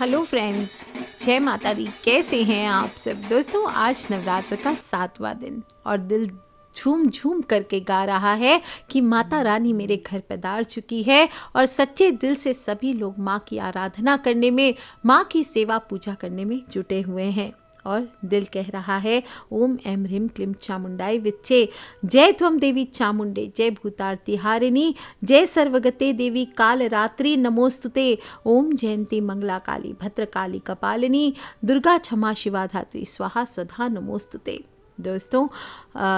Hello friends, जय माता दी। कैसे हैं आप सब दोस्तों। आज नवरात्र का 7वां दिन और दिल झूम झूम करके गा रहा है कि माता रानी मेरे घर पधार चुकी है और सच्चे दिल से सभी लोग माँ की आराधना करने में, माँ की सेवा पूजा करने में जुटे हुए हैं। और दिल कह रहा है ओम ऐं ह्रीं क्लीं चामुंडाय विच्चे, जय त्वं देवी चामुंडे, जय भूतार्ति हारिणी, जय सर्वगते देवी कालरात्रि नमोस्तुते, ओम जयंती मंगला काली भद्रकाली कपालिनी, दुर्गा क्षमा शिवा धात्री स्वाहा स्वधा नमोस्तुते। दोस्तों,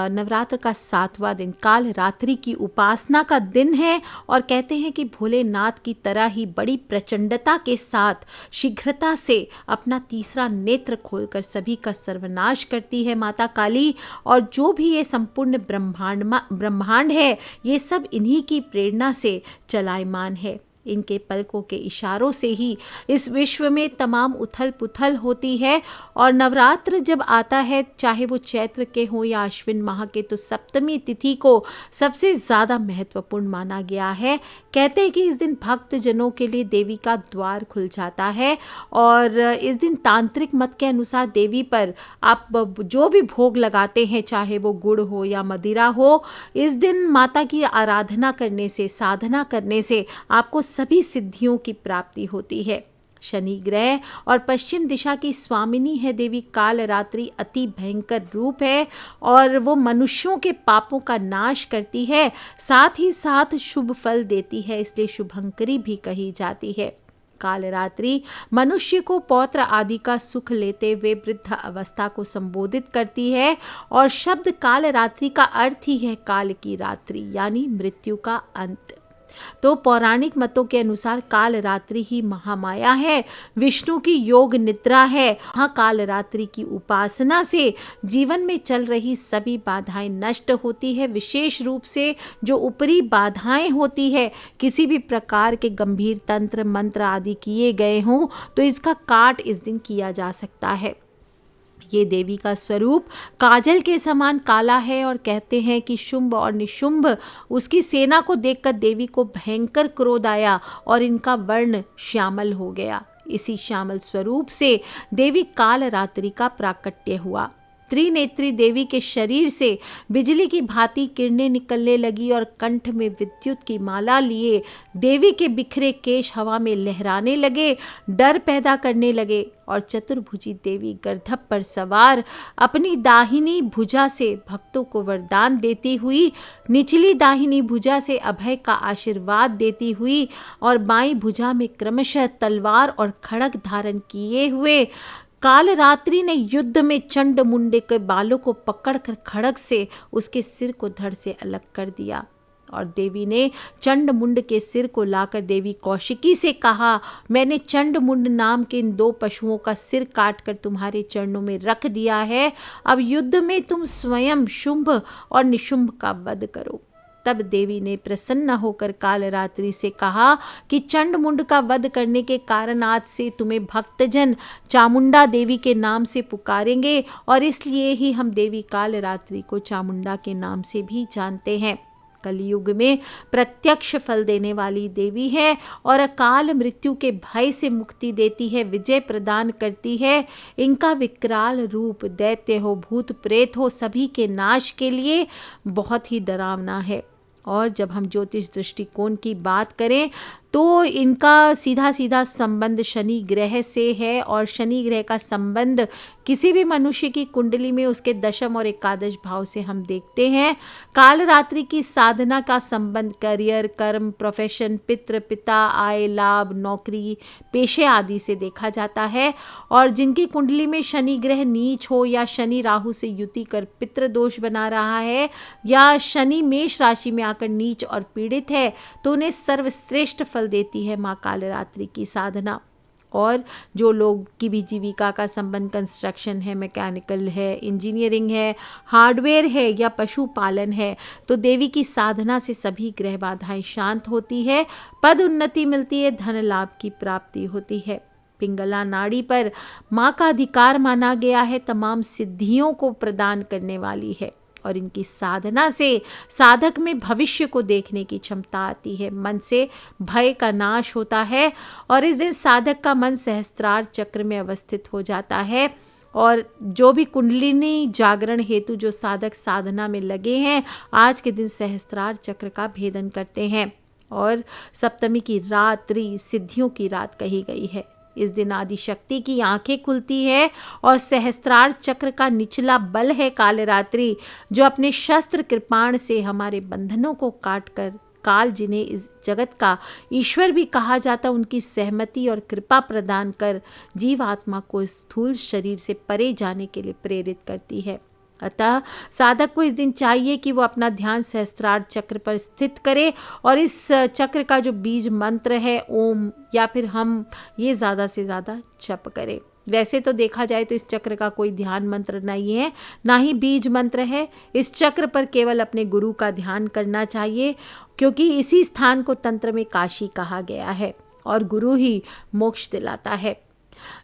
नवरात्र का 7वां दिन काल रात्रि की उपासना का दिन है और कहते हैं कि भोलेनाथ की तरह ही बड़ी प्रचंडता के साथ शीघ्रता से अपना तीसरा नेत्र खोलकर सभी का सर्वनाश करती है माता काली। और जो भी ये संपूर्ण ब्रह्मांड है, ये सब इन्हीं की प्रेरणा से चलायमान है। इनके पलकों के इशारों से ही इस विश्व में तमाम उथल पुथल होती है। और नवरात्र जब आता है, चाहे वो चैत्र के हो या अश्विन माह के, तो सप्तमी तिथि को सबसे ज़्यादा महत्वपूर्ण माना गया है। कहते हैं कि इस दिन भक्त जनों के लिए देवी का द्वार खुल जाता है और इस दिन तांत्रिक मत के अनुसार देवी पर आप जो भी भोग लगाते हैं, चाहे वो गुड़ हो या मदिरा हो, इस दिन माता की आराधना करने से, साधना करने से आपको सभी सिद्धियों की प्राप्ति होती है। शनि ग्रह और पश्चिम दिशा की स्वामिनी है देवी कालरात्रि, अति भयंकर रूप है और वो मनुष्यों के पापों का नाश करती है, साथ ही साथ शुभ फल देती है, इसलिए शुभंकरी भी कही जाती है। कालरात्रि मनुष्य को पौत्र आदि का सुख लेते हुए वृद्ध अवस्था को संबोधित करती है और शब्द कालरात्रि का अर्थ ही है काल की रात्रि, यानी मृत्यु का अंत। तो पौराणिक मतों के अनुसार काल रात्रि ही महामाया है, विष्णु की योग निद्रा है। वहाँ काल रात्रि की उपासना से जीवन में चल रही सभी बाधाएं नष्ट होती है। विशेष रूप से जो ऊपरी बाधाएं होती है, किसी भी प्रकार के गंभीर तंत्र मंत्र आदि किए गए हों, तो इसका काट इस दिन किया जा सकता है। ये देवी का स्वरूप काजल के समान काला है और कहते हैं कि शुंभ और निशुंभ उसकी सेना को देखकर देवी को भयंकर क्रोध आया और इनका वर्ण श्यामल हो गया। इसी श्यामल स्वरूप से देवी कालरात्रि का प्राकट्य हुआ। त्रिनेत्री देवी के शरीर से बिजली की भांति किरणें निकलने लगी और कंठ में विद्युत की माला लिए देवी के बिखरे केश हवा में लहराने लगे, डर पैदा करने लगे। और चतुर्भुजी देवी गर्दभ पर सवार अपनी दाहिनी भुजा से भक्तों को वरदान देती हुई, निचली दाहिनी भुजा से अभय का आशीर्वाद देती हुई और बाईं भुजा में क्रमशः तलवार और खड्ग धारण किए हुए कालरात्रि ने युद्ध में चंड मुंडे के बालों को पकड़कर खड्ग से उसके सिर को धड़ से अलग कर दिया। और देवी ने चंड मुंड के सिर को लाकर देवी कौशिकी से कहा, मैंने चंड मुंड नाम के इन 2 पशुओं का सिर काटकर तुम्हारे चरणों में रख दिया है। अब युद्ध में तुम स्वयं शुंभ और निशुंभ का वध करो। तब देवी ने प्रसन्न होकर कालरात्रि से कहा कि चंड मुंड का वध करने के कारण आज से तुम्हें भक्तजन चामुंडा देवी के नाम से पुकारेंगे और इसलिए ही हम देवी कालरात्रि को चामुंडा के नाम से भी जानते हैं। कलयुग में प्रत्यक्ष फल देने वाली देवी है और अकाल मृत्यु के भय से मुक्ति देती है, विजय प्रदान करती है। इनका विकराल रूप दैत्य हो, भूत प्रेत हो, सभी के नाश के लिए बहुत ही डरावना है। और जब हम ज्योतिष दृष्टिकोण की बात करें तो इनका सीधा सीधा संबंध शनि ग्रह से है और शनि ग्रह का संबंध किसी भी मनुष्य की कुंडली में उसके दशम और एकादश भाव से हम देखते हैं। कालरात्रि की साधना का संबंध करियर, कर्म, प्रोफेशन, पितृ, पिता, आय, लाभ, नौकरी, पेशे आदि से देखा जाता है। और जिनकी कुंडली में शनि ग्रह नीच हो या शनि राहु से युति कर पितृ दोष बना रहा है या शनि मेष राशि में आकर नीच और पीड़ित है, तो उन्हें सर्वश्रेष्ठ फल देती है माँ कालरात्रि की साधना। और जो लोग की भी जीविका का संबंध कंस्ट्रक्शन है, मैकेनिकल है, इंजीनियरिंग है, हार्डवेयर है या पशुपालन है, तो देवी की साधना से सभी ग्रह बाधाएं शांत होती है, पद उन्नति मिलती है, धन लाभ की प्राप्ति होती है। पिंगला नाड़ी पर माँ का अधिकार माना गया है, तमाम सिद्धियों को प्रदान करने वाली है। और इनकी साधना से साधक में भविष्य को देखने की क्षमता आती है, मन से भय का नाश होता है और इस दिन साधक का मन सहस्त्रार चक्र में अवस्थित हो जाता है। और जो भी कुंडलिनी जागरण हेतु जो साधक साधना में लगे हैं, आज के दिन सहस्त्रार चक्र का भेदन करते हैं। और सप्तमी की रात्रि सिद्धियों की रात कही गई है। इस दिन आदि शक्ति की आंखें खुलती है और सहस्त्रार चक्र का निचला बल है कालरात्रि, जो अपने शस्त्र कृपाण से हमारे बंधनों को काट कर काल, जिन्हें इस जगत का ईश्वर भी कहा जाता, उनकी सहमति और कृपा प्रदान कर जीवात्मा को स्थूल शरीर से परे जाने के लिए प्रेरित करती है। अतः साधक को इस दिन चाहिए कि वो अपना ध्यान सहस्त्रार चक्र पर स्थित करे और इस चक्र का जो बीज मंत्र है ओम या फिर हम, ये ज़्यादा से ज़्यादा जप करें। वैसे तो देखा जाए तो इस चक्र का कोई ध्यान मंत्र नहीं है, ना ही बीज मंत्र है। इस चक्र पर केवल अपने गुरु का ध्यान करना चाहिए, क्योंकि इसी स्थान को तंत्र में काशी कहा गया है और गुरु ही मोक्ष दिलाता है।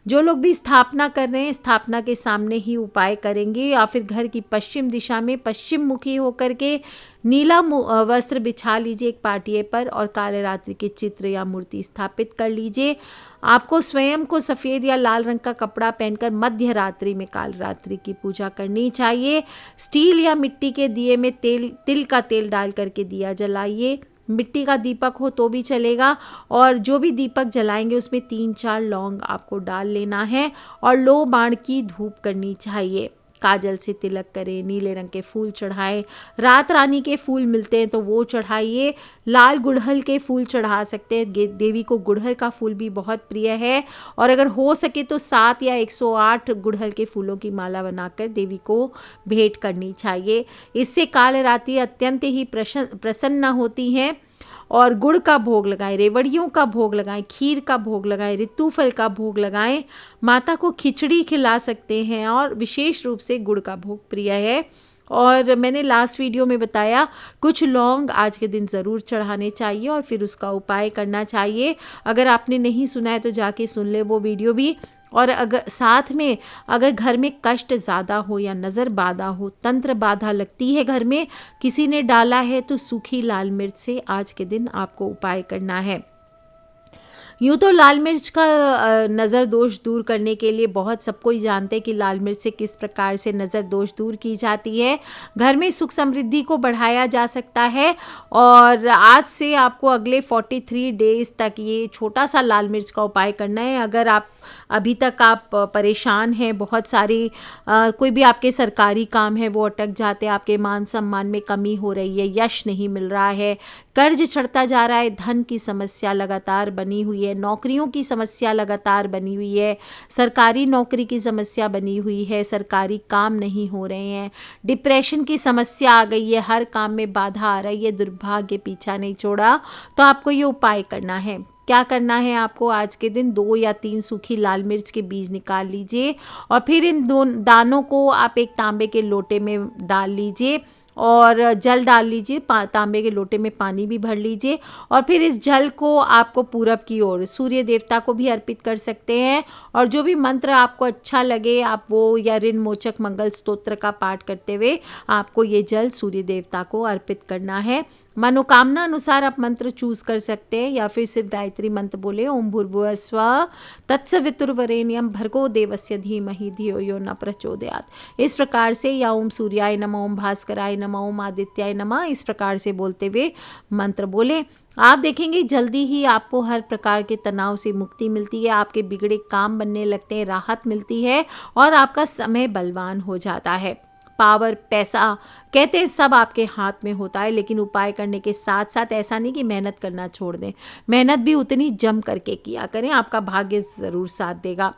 जो लोग भी स्थापना कर रहे हैं, स्थापना के सामने ही उपाय करेंगे या फिर घर की पश्चिम दिशा में पश्चिम मुखी होकर के नीला वस्त्र बिछा लीजिए एक पाटिये पर और काले रात्रि के चित्र या मूर्ति स्थापित कर लीजिए। आपको स्वयं को सफ़ेद या लाल रंग का कपड़ा पहनकर मध्य रात्रि में काल रात्रि की पूजा करनी चाहिए। स्टील या मिट्टी के दिए में तिल का तेल डाल करके दिया जलाइए। मिट्टी का दीपक हो तो भी चलेगा और जो भी दीपक जलाएंगे उसमें 3-4 लौंग आपको डाल लेना है और लो बाण की धूप करनी चाहिए। काजल से तिलक करें, नीले रंग के फूल चढ़ाएं, रात रानी के फूल मिलते हैं तो वो चढ़ाइए, लाल गुड़हल के फूल चढ़ा सकते हैं। देवी को गुड़हल का फूल भी बहुत प्रिय है और अगर हो सके तो 7 या 108 गुड़हल के फूलों की माला बनाकर देवी को भेंट करनी चाहिए। इससे कालरात्रि अत्यंत ही प्रसन्न होती हैं। और गुड़ का भोग लगाएं, रेवड़ियों का भोग लगाएं, खीर का भोग लगाएं, ऋतुफल का भोग लगाएं। माता को खिचड़ी खिला सकते हैं और विशेष रूप से गुड़ का भोग प्रिय है। और मैंने लास्ट वीडियो में बताया कुछ लौंग आज के दिन ज़रूर चढ़ाने चाहिए और फिर उसका उपाय करना चाहिए। अगर आपने नहीं सुना है तो जाके सुन ले वो वीडियो भी। और अगर साथ में अगर घर में कष्ट ज़्यादा हो या नज़र बाधा हो, तंत्र बाधा लगती है, घर में किसी ने डाला है, तो सूखी लाल मिर्च से आज के दिन आपको उपाय करना है। यूँ तो लाल मिर्च का नज़र दोष दूर करने के लिए बहुत सबको ही जानते हैं कि लाल मिर्च से किस प्रकार से नज़र दोष दूर की जाती है। घर में सुख समृद्धि को बढ़ाया जा सकता है और आज से आपको अगले 43 डेज़ तक ये छोटा सा लाल मिर्च का उपाय करना है। अगर आप अभी तक आप परेशान हैं, बहुत सारी कोई भी आपके सरकारी काम है वो अटक जाते हैं, आपके मान सम्मान में कमी हो रही है, यश नहीं मिल रहा है, कर्ज चढ़ता जा रहा है, धन की समस्या लगातार बनी हुई है, नौकरियों की समस्या लगातार बनी हुई है, सरकारी नौकरी की समस्या बनी हुई है, सरकारी काम नहीं हो रहे हैं, डिप्रेशन की समस्या आ गई है, हर काम में बाधा आ रही है, दुर्भाग्य पीछा नहीं छोड़ा, तो आपको ये उपाय करना है। क्या करना है आपको? आज के दिन 2 या 3 सूखी लाल मिर्च के बीज निकाल लीजिए और फिर इन दानों को आप एक तांबे के लोटे में डाल लीजिए और जल डाल लीजिए, तांबे के लोटे में पानी भी भर लीजिए और फिर इस जल को आपको पूरब की ओर सूर्य देवता को भी अर्पित कर सकते हैं। और जो भी मंत्र आपको अच्छा लगे आप वो, या ऋण मोचक मंगल स्तोत्र का पाठ करते हुए आपको ये जल सूर्य देवता को अर्पित करना है। मनोकामना अनुसार आप मंत्र चूज कर सकते हैं या फिर सिर्फ गायत्री मंत्र बोले, ओम भूर्भुवः स्वः तत्सवितुर्वरेण्यं भर्गो देवस्य धीमहि धियो यो न प्रचोदयात्। इस प्रकार से, या ओम सूर्याय नमः, ओम भास्कराय नमः, ओम आदित्याय नमः, इस प्रकार से बोलते हुए मंत्र बोले। आप देखेंगे जल्दी ही आपको हर प्रकार के तनाव से मुक्ति मिलती है, आपके बिगड़े काम बनने लगते हैं, राहत मिलती है और आपका समय बलवान हो जाता है। पावर, पैसा कहते हैं सब आपके हाथ में होता है, लेकिन उपाय करने के साथ साथ ऐसा नहीं कि मेहनत करना छोड़ दें, मेहनत भी उतनी जम करके किया करें, आपका भाग्य ज़रूर साथ देगा।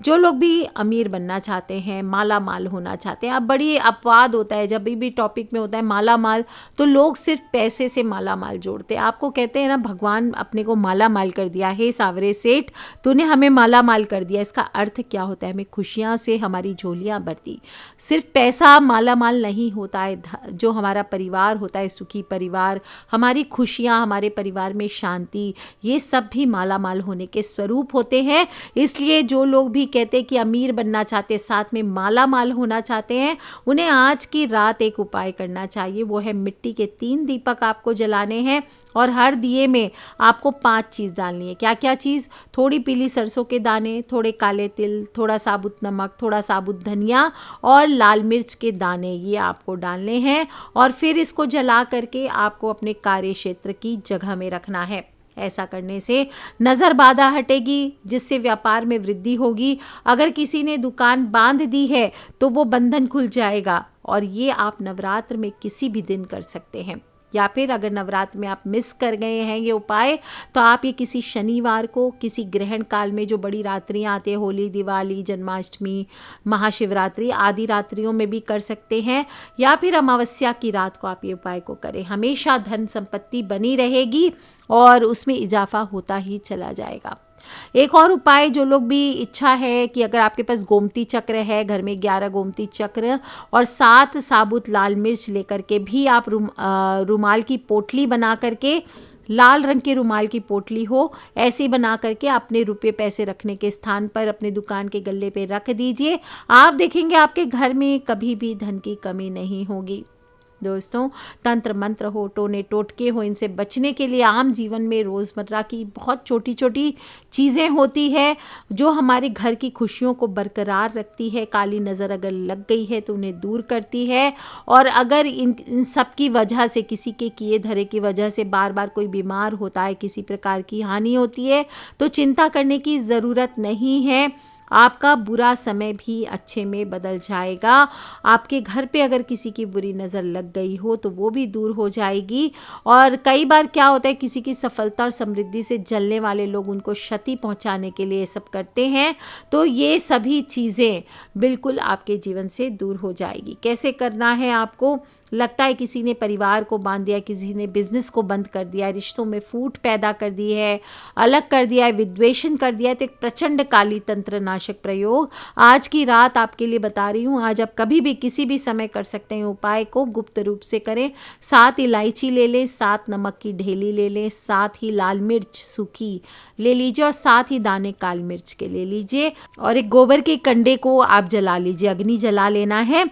जो लोग भी अमीर बनना चाहते हैं, माला माल होना चाहते हैं, अब बड़ी अपवाद होता है जब भी टॉपिक में होता है माला माल, तो लोग सिर्फ पैसे से माला माल जोड़ते हैं। आपको कहते हैं ना भगवान अपने को माला माल कर दिया है, सावरे सेठ तूने हमें माला माल कर दिया। इसका अर्थ क्या होता है? हमें खुशियाँ से हमारी झोलियाँ भरती। सिर्फ पैसा माला माल नहीं होता है, जो हमारा परिवार होता है, सुखी परिवार, हमारी खुशियाँ, हमारे परिवार में शांति, ये सब भी माला माल होने के स्वरूप होते हैं। इसलिए जो लोग भी कहते हैं कि अमीर बनना चाहते हैं, साथ में माला माल होना चाहते हैं, उन्हें आज की रात एक उपाय करना चाहिए। वो है मिट्टी के 3 दीपक आपको जलाने हैं और हर दिए में आपको 5 चीज़ डालनी है। क्या क्या चीज़? थोड़ी पीली सरसों के दाने, थोड़े काले तिल, थोड़ा साबुत नमक, थोड़ा साबुत धनिया और लाल मिर्च के दाने, ये आपको डालने हैं। और फिर इसको जला करके आपको अपने कार्य क्षेत्र की जगह में रखना है। ऐसा करने से नज़र बाधा हटेगी, जिससे व्यापार में वृद्धि होगी। अगर किसी ने दुकान बांध दी है तो वो बंधन खुल जाएगा। और ये आप नवरात्र में किसी भी दिन कर सकते हैं, या फिर अगर नवरात्र में आप मिस कर गए हैं ये उपाय, तो आप ये किसी शनिवार को, किसी ग्रहण काल में जो बड़ी रात्रियां आती है, होली, दिवाली, जन्माष्टमी, महाशिवरात्रि आदि रात्रियों में भी कर सकते हैं, या फिर अमावस्या की रात को आप ये उपाय को करें। हमेशा धन संपत्ति बनी रहेगी और उसमें इजाफा होता ही चला जाएगा। एक और उपाय, जो लोग भी इच्छा है कि अगर आपके पास गोमती चक्र है, घर में 11 गोमती चक्र और 7 साबुत लाल मिर्च लेकर के भी आप रुमाल की पोटली बना करके, लाल रंग के रुमाल की पोटली हो, ऐसे बना करके अपने रुपये पैसे रखने के स्थान पर अपने दुकान के गल्ले पे रख दीजिए। आप देखेंगे आपके घर में कभी भी धन की कमी नहीं होगी। दोस्तों, तंत्र मंत्र हो, टोने टोटके हो, इनसे बचने के लिए आम जीवन में रोज़मर्रा की बहुत छोटी छोटी चीज़ें होती है जो हमारे घर की खुशियों को बरकरार रखती है। काली नज़र अगर लग गई है तो उन्हें दूर करती है। और अगर इन सब की वजह से, किसी के किए धरे की वजह से बार बार कोई बीमार होता है, किसी प्रकार की हानि होती है, तो चिंता करने की ज़रूरत नहीं है। आपका बुरा समय भी अच्छे में बदल जाएगा। आपके घर पे अगर किसी की बुरी नज़र लग गई हो तो वो भी दूर हो जाएगी। और कई बार क्या होता है, किसी की सफलता और समृद्धि से जलने वाले लोग उनको क्षति पहुंचाने के लिए सब करते हैं, तो ये सभी चीज़ें बिल्कुल आपके जीवन से दूर हो जाएगी। कैसे करना है आपको? लगता है किसी ने परिवार को बांध दिया, किसी ने बिजनेस को बंद कर दिया, रिश्तों में फूट पैदा कर दी है, अलग कर दिया है, विद्वेषण कर दिया है, तो एक प्रचंड काली तंत्र नाशक प्रयोग आज की रात आपके लिए बता रही हूँ। आज आप कभी भी किसी भी समय कर सकते हैं। उपाय को गुप्त रूप से करें। 7 इलायची ले लें, 7 नमक की ढेली ले लें, 7 ही लाल मिर्च सूखी ले लीजिए और 7 ही दाने काली मिर्च के ले लीजिए। और एक गोबर के कंडे को आप जला लीजिए, अग्नि जला लेना है।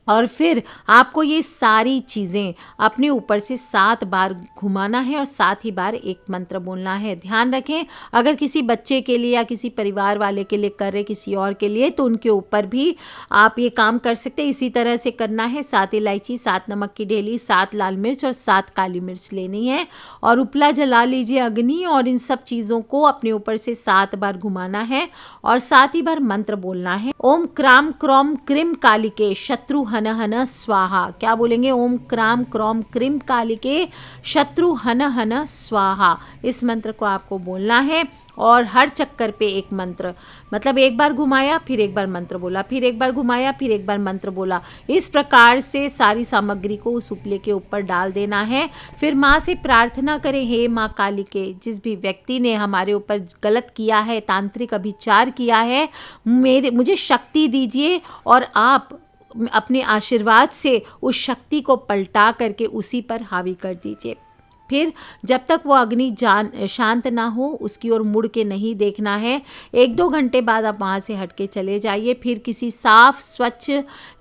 और फिर आपको ये सारी चीज़ें अपने ऊपर से 7 बार घुमाना है और 7 ही बार एक मंत्र बोलना है। ध्यान रखें, अगर किसी बच्चे के लिए या किसी परिवार वाले के लिए कर रहे, किसी और के लिए, तो उनके ऊपर भी आप ये काम कर सकते हैं। इसी तरह से करना है। 7 इलायची, 7 नमक की ढेली, 7 लाल मिर्च और 7 काली मिर्च लेनी है। और उपला जला लीजिए अग्नि, और इन सब चीज़ों को अपने ऊपर से 7 बार घुमाना है और 7 ही बार मंत्र बोलना है। ओम क्राम क्रोम क्रीम कालिके शत्रु हन हन स्वाहा। क्या बोलेंगे? ओम क्राम क्रोम क्रीम कालिके शत्रु हन हन स्वाहा। इस मंत्र को आपको बोलना है। और हर चक्कर पे एक मंत्र, मतलब एक बार घुमाया फिर एक बार मंत्र बोला, फिर एक बार घुमाया फिर एक बार मंत्र बोला। इस प्रकार से सारी सामग्री को उस उपले के ऊपर डाल देना है। फिर माँ से प्रार्थना करें, हे माँ कालिके, जिस भी व्यक्ति ने हमारे ऊपर गलत किया है, तांत्रिक अभिचार किया है, मुझे शक्ति दीजिए और आप अपने आशीर्वाद से उस शक्ति को पलटा करके उसी पर हावी कर दीजिए। फिर जब तक वो अग्नि शांत ना हो, उसकी ओर मुड़ के नहीं देखना है। 1-2 घंटे बाद आप वहाँ से हट के चले जाइए। फिर किसी साफ स्वच्छ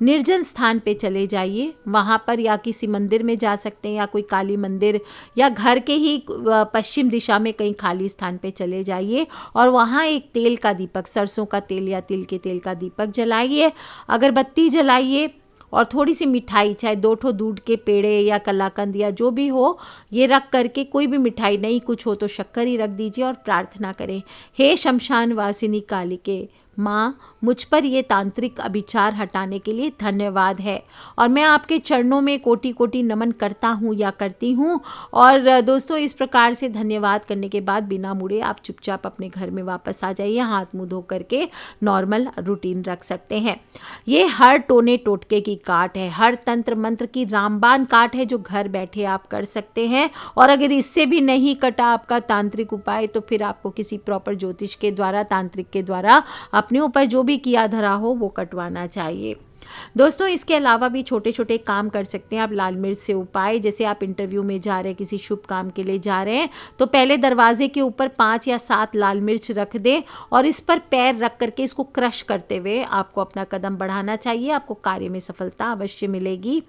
निर्जन स्थान पे चले जाइए। वहाँ पर या किसी मंदिर में जा सकते हैं, या कोई काली मंदिर, या घर के ही पश्चिम दिशा में कहीं खाली स्थान पे चले जाइए और वहाँ एक तेल का दीपक, सरसों का तेल या तिल के तेल का दीपक जलाइए, अगरबत्ती जलाइए और थोड़ी सी मिठाई, चाहे 2 ठो दूध के पेड़े या कलाकंद या जो भी हो, ये रख करके, कोई भी मिठाई नहीं कुछ हो तो शक्कर ही रख दीजिए और प्रार्थना करें, हे शमशान वासिनी कालिके, माँ मुझ पर ये तांत्रिक अभिचार हटाने के लिए धन्यवाद है और मैं आपके चरणों में कोटि कोटि नमन करता हूँ या करती हूँ। और दोस्तों, इस प्रकार से धन्यवाद करने के बाद बिना मुड़े आप चुपचाप अपने घर में वापस आ जाइए। हाथ मुँह धो करके नॉर्मल रूटीन रख सकते हैं। ये हर टोने टोटके की काट है, हर तंत्र मंत्र की रामबाण काट है जो घर बैठे आप कर सकते हैं। और अगर इससे भी नहीं कटा आपका तांत्रिक उपाय, तो फिर आपको किसी प्रॉपर ज्योतिष के द्वारा, तांत्रिक के द्वारा अपने ऊपर जो भी किया धरा हो वो कटवाना चाहिए। दोस्तों इसके अलावा भी छोटे छोटे काम कर सकते हैं आप लाल मिर्च से उपाय। जैसे आप इंटरव्यू में जा रहे हैं, किसी शुभ काम के लिए जा रहे हैं, तो पहले दरवाजे के ऊपर 5 या 7 लाल मिर्च रख दें और इस पर पैर रख करके इसको क्रश करते हुए आपको अपना कदम बढ़ाना चाहिए। आपको कार्य में सफलता अवश्य मिलेगी।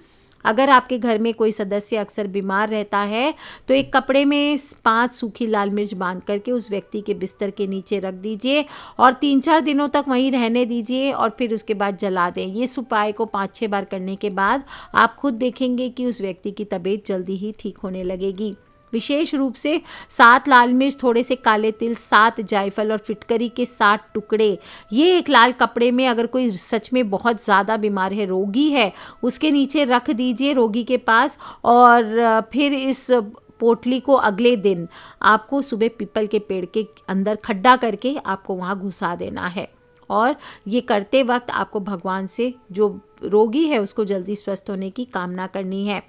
अगर आपके घर में कोई सदस्य अक्सर बीमार रहता है तो एक कपड़े में 5 सूखी लाल मिर्च बांध करके उस व्यक्ति के बिस्तर के नीचे रख दीजिए और 3-4 दिनों तक वहीं रहने दीजिए और फिर उसके बाद जला दें। ये उपाय को 5-6 बार करने के बाद आप खुद देखेंगे कि उस व्यक्ति की तबीयत जल्दी ही ठीक होने लगेगी। विशेष रूप से 7 लाल मिर्च, थोड़े से काले तिल, 7 जायफल और फिटकरी के 7 टुकड़े, ये एक लाल कपड़े में अगर कोई सच में बहुत ज़्यादा बीमार है, रोगी है, उसके नीचे रख दीजिए रोगी के पास। और फिर इस पोटली को अगले दिन आपको सुबह पीपल के पेड़ के अंदर खड्डा करके आपको वहाँ घुसा देना है। और ये करते वक्त आपको भगवान से जो रोगी है उसको जल्दी स्वस्थ होने की कामना करनी है।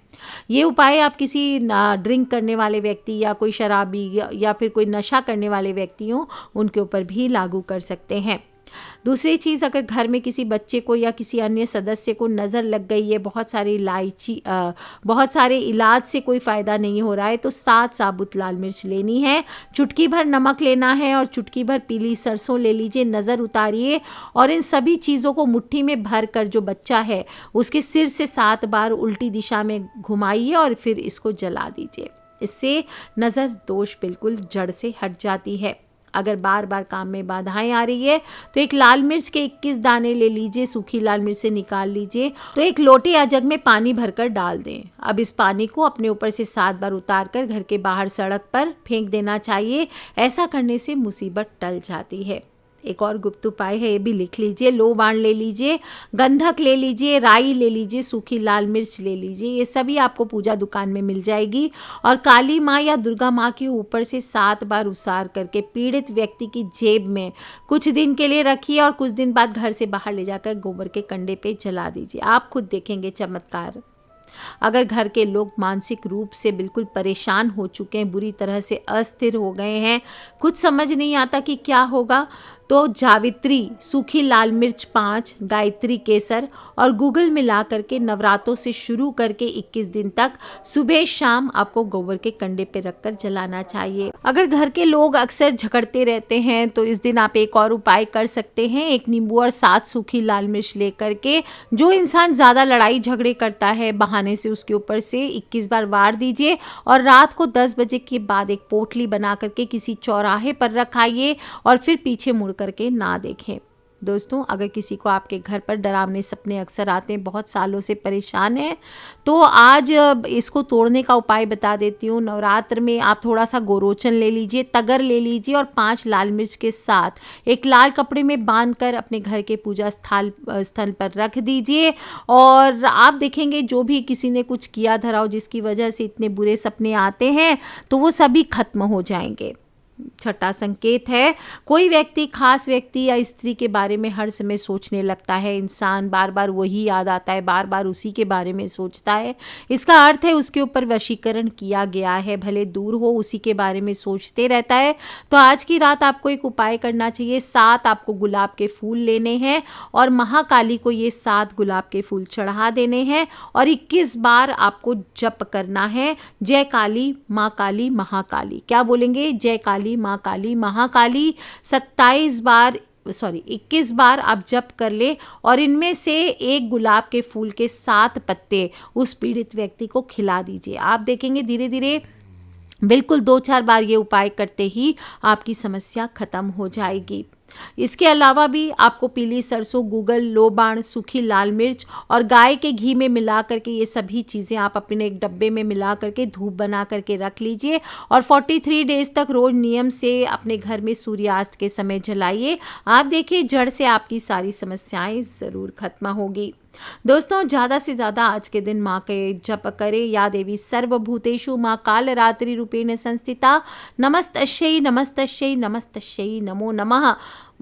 ये उपाय आप किसी ड्रिंक करने वाले व्यक्ति या कोई शराबी या फिर कोई नशा करने वाले व्यक्ति हों उनके ऊपर भी लागू कर सकते हैं। दूसरी चीज़, अगर घर में किसी बच्चे को या किसी अन्य सदस्य को नज़र लग गई है, बहुत सारे इलाज से कोई फ़ायदा नहीं हो रहा है, तो 7 साबुत लाल मिर्च लेनी है, चुटकी भर नमक लेना है और चुटकी भर पीली सरसों ले लीजिए। नज़र उतारिए और इन सभी चीज़ों को मुट्ठी में भर कर जो बच्चा है उसके सिर से 7 बार उल्टी दिशा में घुमाइए और फिर इसको जला दीजिए। इससे नज़र दोष बिल्कुल जड़ से हट जाती है। अगर बार बार काम में बाधाएं आ रही है तो एक लाल मिर्च के 21 दाने ले लीजिए, सूखी लाल मिर्च से निकाल लीजिए, तो एक लोटे या जग में पानी भरकर डाल दें। अब इस पानी को अपने ऊपर से 7 बार उतार कर घर के बाहर सड़क पर फेंक देना चाहिए। ऐसा करने से मुसीबत टल जाती है। एक और गुप्त उपाय है, ये भी लिख लीजिए। लो बाण ले लीजिए, गंधक ले लीजिए, राई ले लीजिए, सूखी लाल मिर्च ले लीजिए। ये सभी आपको पूजा दुकान में मिल जाएगी और काली माँ या दुर्गा माँ के ऊपर से 7 बार उसार करके पीड़ित व्यक्ति की जेब में कुछ दिन के लिए रखिए और कुछ दिन बाद घर से बाहर ले जाकर गोबर के कंडे पे जला दीजिए। आप खुद देखेंगे चमत्कार। अगर घर के लोग मानसिक रूप से बिल्कुल परेशान हो चुके हैं, बुरी तरह से अस्थिर हो गए हैं, कुछ समझ नहीं आता कि क्या होगा, तो जावित्री, सूखी लाल मिर्च 5, गायत्री केसर और गूगल मिला करके नवरात्रों से शुरू करके 21 दिन तक सुबह शाम आपको गोबर के कंडे पे रखकर जलाना चाहिए। अगर घर के लोग अक्सर झगड़ते रहते हैं तो इस दिन आप एक और उपाय कर सकते हैं। एक नींबू और 7 सूखी लाल मिर्च लेकर के, जो इंसान ज़्यादा लड़ाई झगड़े करता है बहाने से उसके ऊपर से 21 बार वार दीजिए और रात को 10 बजे के बाद एक पोटली बना करके किसी चौराहे पर रखाइए और फिर पीछे मुड़ करके ना देखें। दोस्तों, अगर किसी को आपके घर पर डरावने सपने अक्सर आते हैं, बहुत सालों से परेशान हैं, तो आज इसको तोड़ने का उपाय बता देती हूँ। नवरात्र में आप थोड़ा सा गोरोचन ले लीजिए, तगर ले लीजिए और 5 लाल मिर्च के साथ एक लाल कपड़े में बांधकर अपने घर के पूजा स्थल पर रख दीजिए और आप देखेंगे जो भी किसी ने कुछ किया धरा हो जिसकी वजह से इतने बुरे सपने आते हैं तो वो सभी खत्म हो जाएंगे। छठा संकेत है, कोई व्यक्ति, खास व्यक्ति या स्त्री के बारे में हर समय सोचने लगता है। इंसान बार बार वही याद आता है, बार बार उसी के बारे में सोचता है। इसका अर्थ है उसके ऊपर वशीकरण किया गया है, भले दूर हो उसी के बारे में सोचते रहता है। तो आज की रात आपको एक उपाय करना चाहिए। 7 आपको गुलाब के फूल लेने हैं और महाकाली को ये 7 गुलाब के फूल चढ़ा देने हैं और 21 बार आपको जप करना है। जय काली माँ काली महाकाली। क्या बोलेंगे? जय काली माँ काली महाकाली 21 बार आप जप कर ले और इनमें से एक गुलाब के फूल के 7 पत्ते उस पीड़ित व्यक्ति को खिला दीजिए। आप देखेंगे धीरे धीरे बिल्कुल 2-4 बार ये उपाय करते ही आपकी समस्या खत्म हो जाएगी। इसके अलावा भी आपको पीली सरसों, गूगल, लोबाण, सूखी लाल मिर्च और गाय के घी में मिला करके ये सभी चीज़ें आप अपने एक डब्बे में मिला करके धूप बना करके रख लीजिए और 43 डेज तक रोज नियम से अपने घर में सूर्यास्त के समय जलाइए। आप देखिए जड़ से आपकी सारी समस्याएं ज़रूर खत्म होगी। दोस्तों, ज़्यादा से ज़्यादा आज के दिन माँ के जप करें। या देवी सर्वभूतेषु माँ कालरात्रि रूपेण संस्थिता नमस्तस्यै नमस्तस्यै नमस्तस्यै नमो नमः।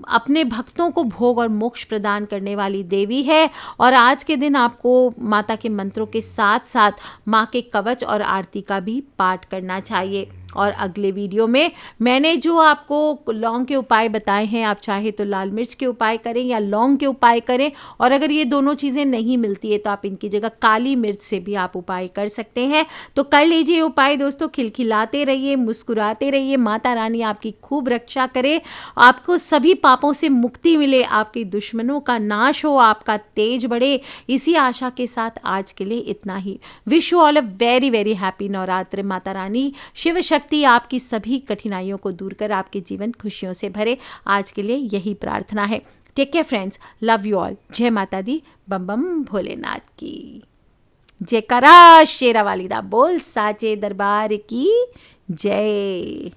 अपने भक्तों को भोग और मोक्ष प्रदान करने वाली देवी है और आज के दिन आपको माता के मंत्रों के साथ साथ माँ के कवच और आरती का भी पाठ करना चाहिए। और अगले वीडियो में मैंने जो आपको लौंग के उपाय बताए हैं, आप चाहे तो लाल मिर्च के उपाय करें या लौंग के उपाय करें, और अगर ये दोनों चीज़ें नहीं मिलती है तो आप इनकी जगह काली मिर्च से भी आप उपाय कर सकते हैं। तो कर लीजिए उपाय दोस्तों, खिलखिलाते रहिए, मुस्कुराते रहिए, माता रानी आपकी खूब रक्षा करे, आपको सभी पापों से मुक्ति मिले, आपके दुश्मनों का नाश हो, आपका तेज बढ़े। इसी आशा के साथ आज के लिए इतना ही। Wish you all a very very happy Navratra. Mata Rani Shiv Shakti आपकी सभी कठिनाइयों को दूर कर आपके जीवन खुशियों से भरे, आज के लिए यही प्रार्थना है। Take care friends, love you all. जय माता दी, बम बम भोलेनाथ की जयकारा, शेरा वाली दा बोल, साचे दरबार की जय।